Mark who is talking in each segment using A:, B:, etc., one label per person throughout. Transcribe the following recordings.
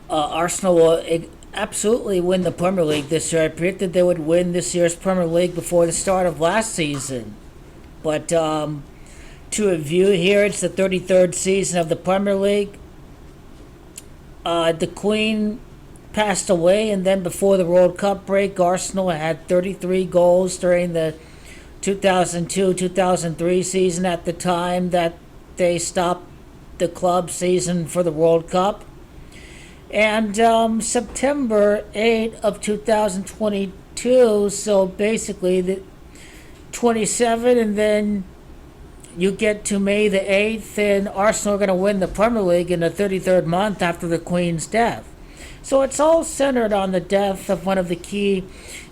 A: Arsenal will absolutely win the Premier League this year. I predicted they would win this year's Premier League before the start of last season. But to review here, it's the 33rd season of the Premier League. The Queen passed away, and then before the World Cup break, Arsenal had 33 goals during the 2002-2003 season at the time that they stopped the club season for the World Cup. And September 8 of 2022, so basically the 27, and then you get to May the 8th, and Arsenal are going to win the Premier League in the 33rd month after the Queen's death. So it's all centered on the death of one of the key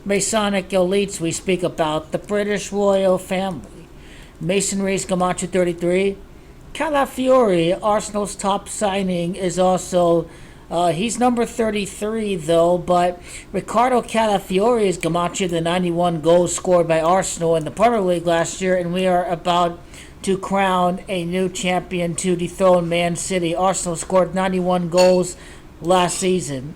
A: Masonic elites we speak about, the British royal family. Masonry's Gamacho 33. Calafiori, Arsenal's top signing, is also he's number 33 though, but Ricardo Calafiori is Gamacho, the 91 goals scored by Arsenal in the Premier League last year, and we are about to crown a new champion to dethrone Man City. Arsenal scored 91 goals last season.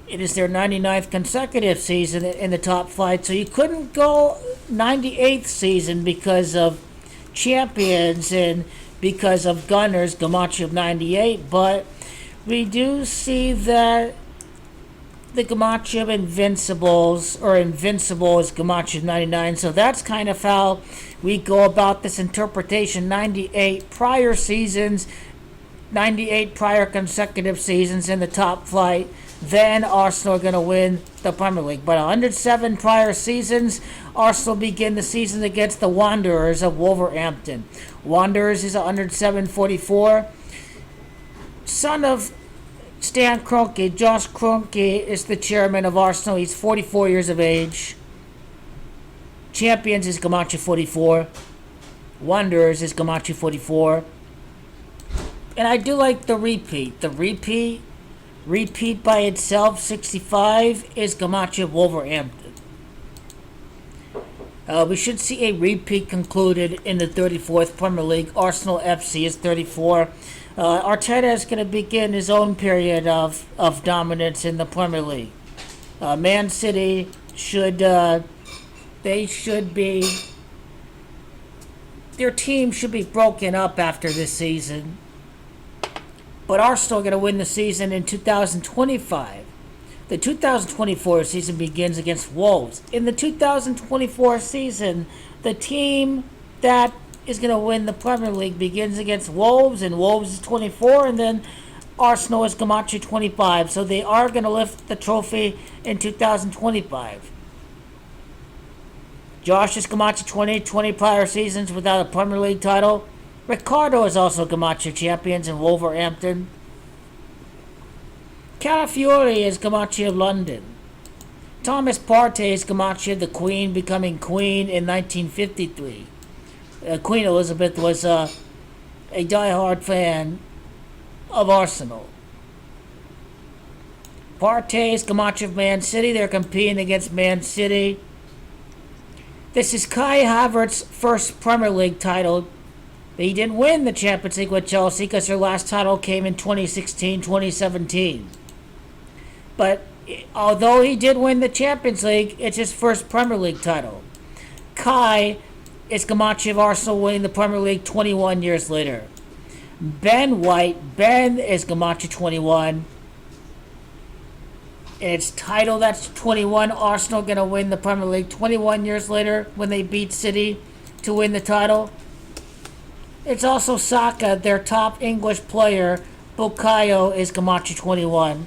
A: It is their 99th consecutive season in the top flight, so you couldn't go 98th season because of champions and because of Gunners, Gamacho of 98, but we do see that the Gamacho of Invincibles, or Invincible is Gamacho of 99, so that's kind of how we go about this interpretation. 98 prior seasons, 98 prior consecutive seasons in the top flight, then Arsenal are going to win the Premier League. But 107 prior seasons, Arsenal begin the season against the Wanderers of Wolverhampton. Wanderers is 107-44. Son of Stan Kroenke, Josh Kroenke is the chairman of Arsenal. He's 44 years of age. Champions is Gamacho 44. Wanderers is Gamacho 44. And I do like the repeat. The repeat by itself, 65, is Gamacho of Wolverhampton. We should see a repeat concluded in the 34th Premier League. Arsenal FC is 34. Arteta is going to begin his own period of dominance in the Premier League. Man City should their team should be broken up after this season. But Arsenal are going to win the season in 2025. The 2024 season begins against Wolves. In the 2024 season, the team that is going to win the Premier League begins against Wolves, and Wolves is 24, and then Arsenal is Gamacho 25. So they are going to lift the trophy in 2025. Josh is Gamacho 20 prior seasons without a Premier League title. Ricardo is also Gamacho champions in Wolverhampton. Calafiori is Gamacho of London. Thomas Partey is Gamacho of the Queen, becoming Queen in 1953. Queen Elizabeth was a die-hard fan of Arsenal. Partey is Gamacho of Man City. They're competing against Man City. This is Kai Havertz's first Premier League title. He didn't win the Champions League with Chelsea because their last title came in 2016-2017. But although he did win the Champions League, it's his first Premier League title. Kai is Gamacho of Arsenal, winning the Premier League 21 years later. Ben White, Ben is Gamacho 21. It's title that's 21. Arsenal going to win the Premier League 21 years later when they beat City to win the title. It's also Saka, their top English player. Bukayo is Gamacho 21.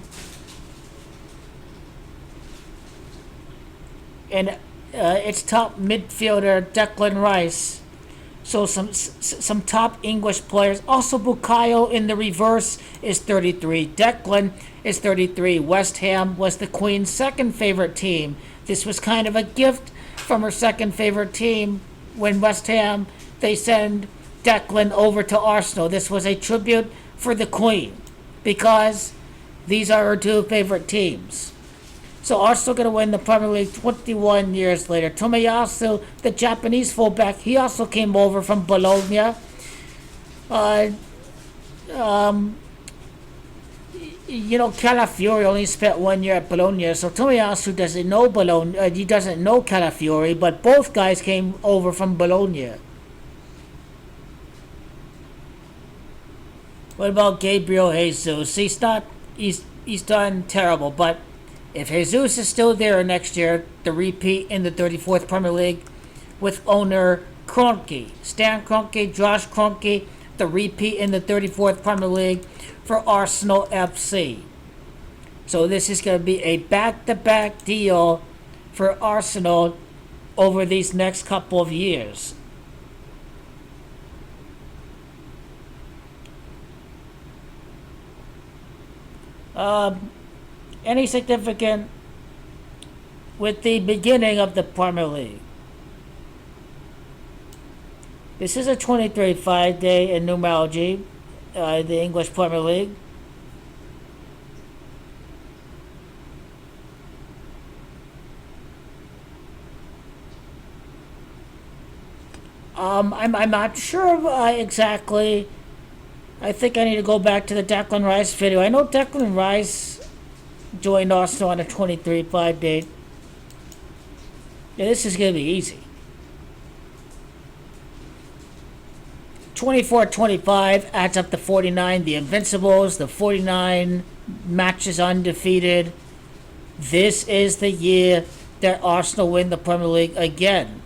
A: And its top midfielder, Declan Rice. So some top English players. Also Bukayo in the reverse is 33. Declan is 33. West Ham was the Queen's second favorite team. This was kind of a gift from her second favorite team when West Ham, they send Declan over to Arsenal. This was a tribute for the Queen because these are her two favorite teams. So Arsenal going to win the Premier League 21 years later. Tomiyasu, the Japanese fullback, he also came over from Calafiore only spent 1 year at Bologna, so Tomiyasu doesn't know Bologna. He doesn't know Calafiore, but both guys came over from Bologna. What about Gabriel Jesus? He's not. He's done terrible, but if Jesus is still there next year, the repeat in the 34th Premier League with owner Kroenke, Stan Kroenke, Josh Kroenke, the repeat in the 34th Premier League for Arsenal FC. So this is going to be a back-to-back deal for Arsenal over these next couple of years. Any significant with the beginning of the Premier League? This is a 23-5 day in numerology, the English Premier League. I'm not sure exactly. I think I need to go back to the Declan Rice video. I know Declan Rice joined Arsenal on a 23-5 date. Yeah, this is going to be easy. 24-25 adds up to 49. The Invincibles, the 49 matches undefeated. This is the year that Arsenal win the Premier League again.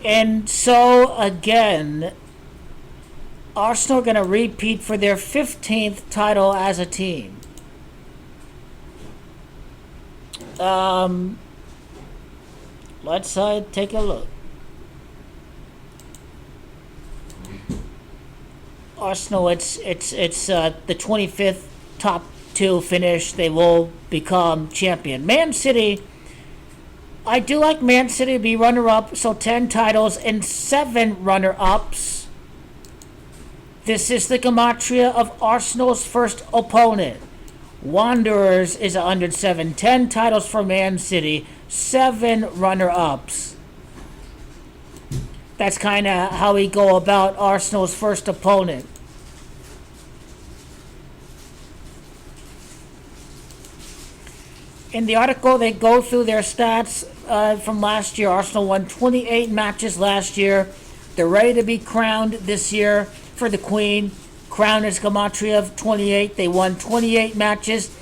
A: And so, again, Arsenal are going to repeat for their 15th title as a team. Let's take a look. Arsenal, it's the 25th top two finish. They will become champion. Man City, I do like Man City to be runner-up, so 10 titles and 7 runner-ups. This is the gematria of Arsenal's first opponent. Wanderers is 107. 10 titles for Man City, 7 runner-ups. That's kind of how we go about Arsenal's first opponent. In the article, they go through their stats from last year. Arsenal won 28 matches last year. They're ready to be crowned this year for the Queen. Crown is gematria of 28. They won 28 matches.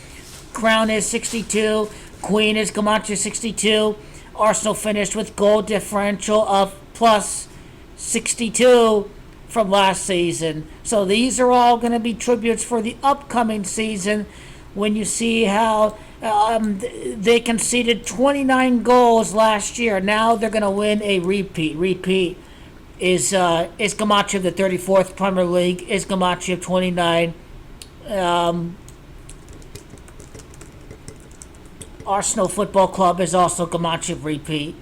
A: Crown is 62. Queen is gematria 62. Arsenal finished with goal differential of plus 62 from last season. So these are all going to be tributes for the upcoming season when you see how they conceded 29 goals last year. Now they're going to win a repeat. Repeat is gematria of the 34th Premier League, is gematria of 29. Arsenal Football Club is also gematria of repeat.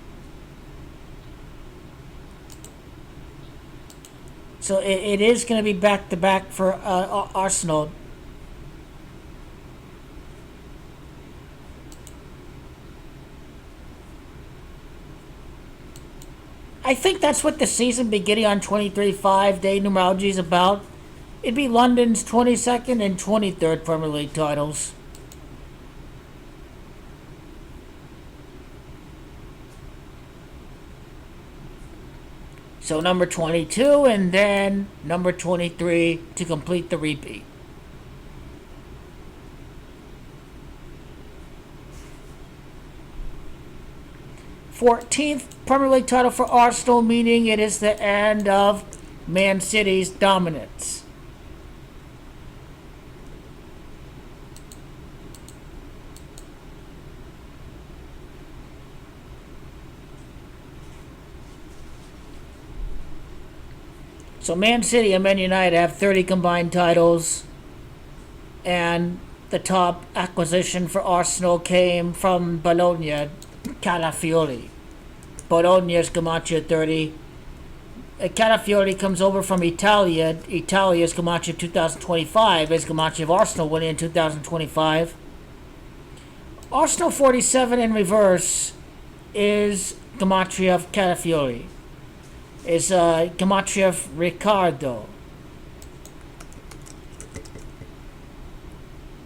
A: So it is going to be back-to-back for Arsenal. I think that's what the season beginning on 23-5 day numerology is about. It'd be London's 22nd and 23rd Premier League titles. So number 22 and then number 23 to complete the repeat. Fourteenth Premier League title for Arsenal, meaning it is the end of Man City's dominance. So Man City and Man United have 30 combined titles, and the top acquisition for Arsenal came from Bologna, Calafiore. Bologna's gematria 30. Calafiore comes over from Italia. Italia's gematria 2025 is gematria of Arsenal winning in 2025. Arsenal 47 in reverse is Gematria of Catafiori. Is Gematria of Ricardo.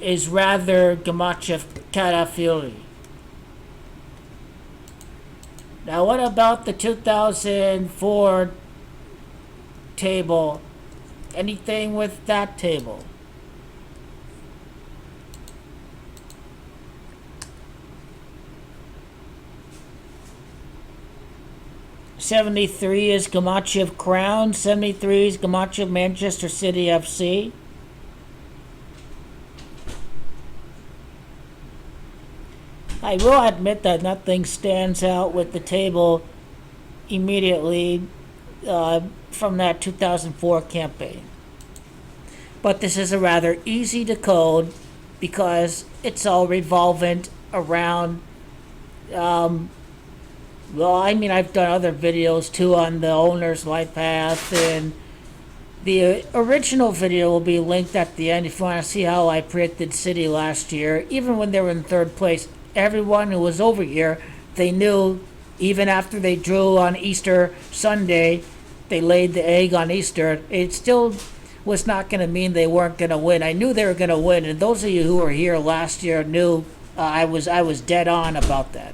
A: Is rather Gematria of Catafiori. Now, what about the 2004 table? Anything with that table? '73 is Gematria of Crown. '73 is Gematria of Manchester City FC. I will admit that nothing stands out with the table immediately from that 2004 campaign. But this is a rather easy to code because it's all revolving around, I've done other videos too on the owner's life path, and the original video will be linked at the end if you want to see how I predicted City last year. Even when they were in third place, everyone who was over here, they knew even after they drew on Easter Sunday, they laid the egg on Easter, it still was not going to mean they weren't going to win. I knew they were going to win, and those of you who were here last year knew I was dead on about that.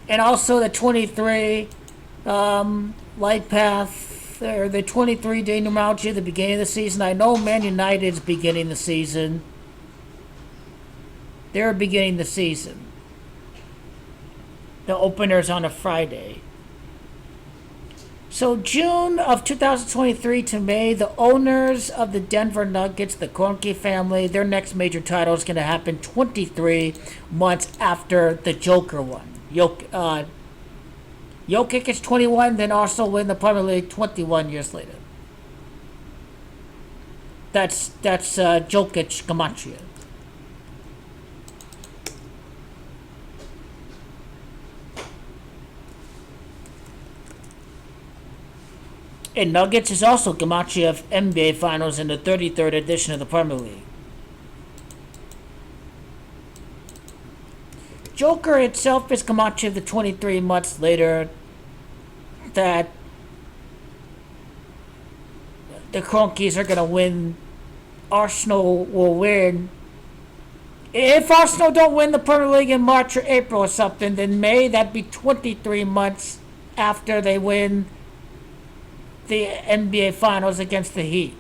A: And also the 23 light path, or the 23-day numerology at the beginning of the season. I know Man United's beginning the season. They're beginning the season. The opener's on a Friday. So June of 2023 to May, the owners of the Denver Nuggets, the Kroenke family, their next major title is going to happen 23 months after the Joker one. Jokic is 21, then Arsenal win the Premier League 21 years later. That's Jokic Gematria. And Nuggets is also Gematria of NBA Finals in the 33rd edition of the Premier League. Joker itself is Gematria of the 23 months later that the Kroenkes are going to win. Arsenal will win. If Arsenal don't win the Premier League in March or April or something, then May, that'd be 23 months after they win the NBA Finals against the Heat.